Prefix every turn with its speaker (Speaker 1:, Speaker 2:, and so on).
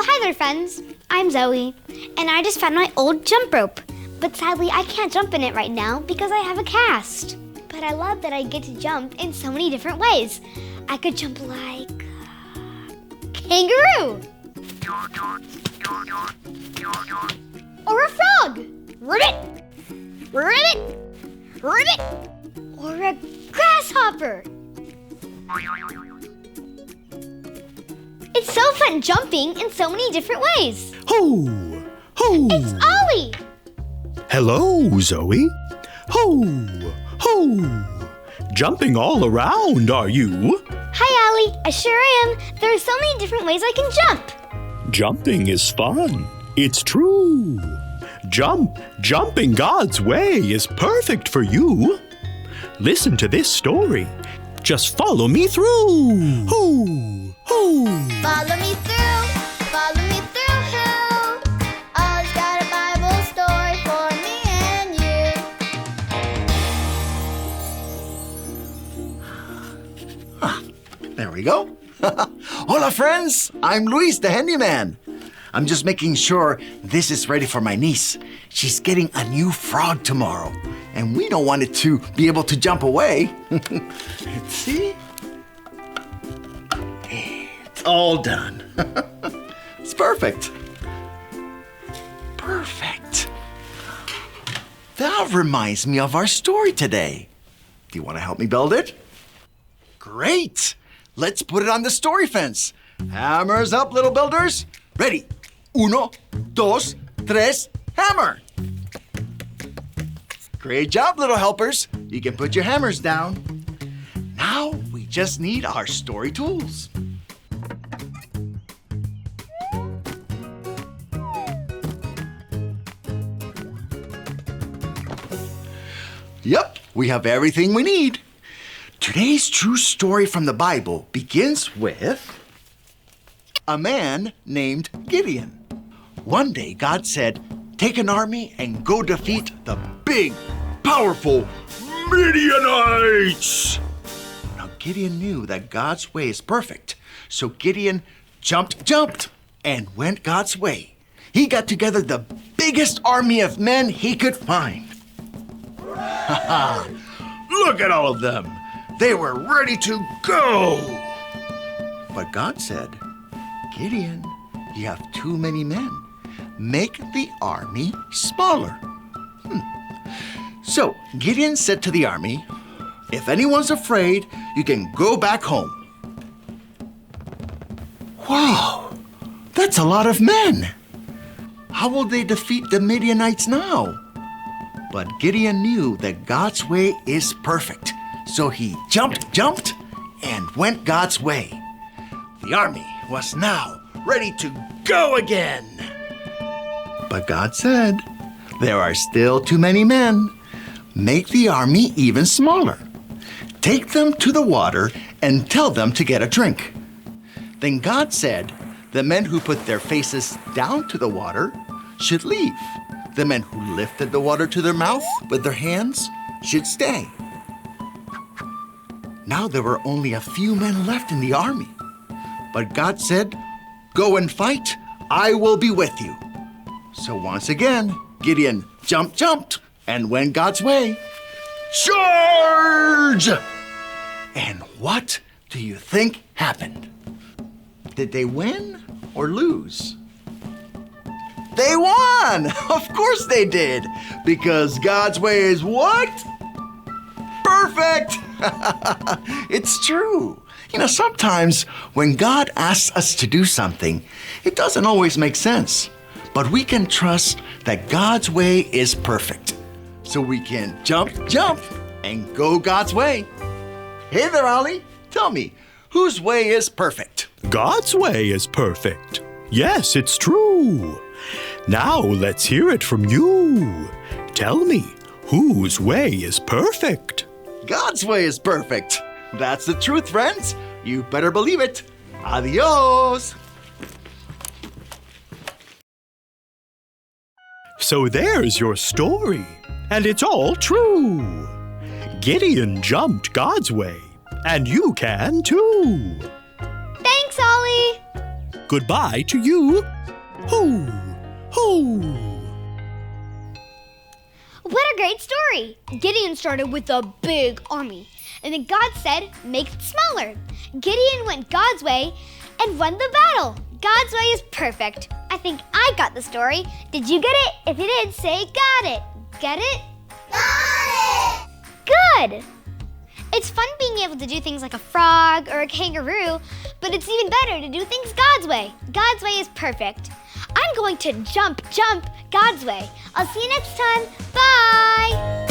Speaker 1: Oh, hi there, friends. I'm Zoe, and I just found my old jump rope. But sadly, I can't jump in it right now because I have a cast. But I love that I get to jump in so many different ways. I could jump like kangaroo. Or a frog. Ribbit. Ribbit. Ribbit. Or a grasshopper. It's so fun jumping in so many different ways.
Speaker 2: Ho! Ho!
Speaker 1: It's Ollie.
Speaker 2: Hello, Zoe. Ho! Ho! Jumping all around, are you?
Speaker 1: Hi, Ollie. I sure am. There are so many different ways I can jump.
Speaker 2: Jumping is fun. It's true. Jumping God's way is perfect for you. Listen to this story. Just follow me through. Ho! Ho!
Speaker 1: Follow me through. Follow me through. Ollie's got a Bible story for me and you.
Speaker 3: There we go. Hola, friends. I'm Luis, the handyman. I'm just making sure this is ready for my niece. She's getting a new frog tomorrow, and we don't want it to be able to jump away. Let's see. It's all done. It's perfect. Perfect. That reminds me of our story today. Do you want to help me build it? Great. Let's put it on the story fence. Hammers up, little builders. Ready. Uno, dos, tres, hammer. Great job, little helpers. You can put your hammers down. Now we just need our story tools. Yep, we have everything we need. Today's true story from the Bible begins with a man named Gideon. One day, God said, take an army and go defeat the big, powerful Midianites. Now, Gideon knew that God's way is perfect. So Gideon jumped, and went God's way. He got together the biggest army of men he could find. Look at all of them. They were ready to go. But God said, Gideon, you have too many men. Make the army smaller. So Gideon said to the army, if anyone's afraid, you can go back home. Wow, that's a lot of men. How will they defeat the Midianites now? But Gideon knew that God's way is perfect. So he jumped, and went God's way. The army was now ready to go again. But God said, there are still too many men. Make the army even smaller. Take them to the water and tell them to get a drink. Then God said, the men who put their faces down to the water should leave. The men who lifted the water to their mouth with their hands should stay. Now there were only a few men left in the army. But God said, go and fight, I will be with you. So once again, Gideon jumped, and went God's way. Charge! And what do you think happened? Did they win or lose? They won! Of course they did, because God's way is what? Perfect! It's true. You know, sometimes when God asks us to do something, it doesn't always make sense. But we can trust that God's way is perfect. So we can jump, and go God's way. Hey there, Ollie. Tell me, whose way is perfect?
Speaker 2: God's way is perfect. Yes, it's true. Now let's hear it from you. Tell me, whose way is perfect?
Speaker 3: God's way is perfect. That's the truth, friends. You better believe it. Adios.
Speaker 2: So there's your story, and it's all true. Gideon jumped God's way, and you can too.
Speaker 1: Thanks, Ollie.
Speaker 2: Goodbye to you. Hoo, hoo.
Speaker 1: What a great story! Gideon started with a big army, and then God said, make it smaller. Gideon went God's way and won the battle. God's way is perfect. I think I got the story. Did you get it? If you did, say got it. Get it? Got it! Good! It's fun being able to do things like a frog or a kangaroo, but it's even better to do things God's way. God's way is perfect. I'm going to jump God's way. I'll see you next time. Bye!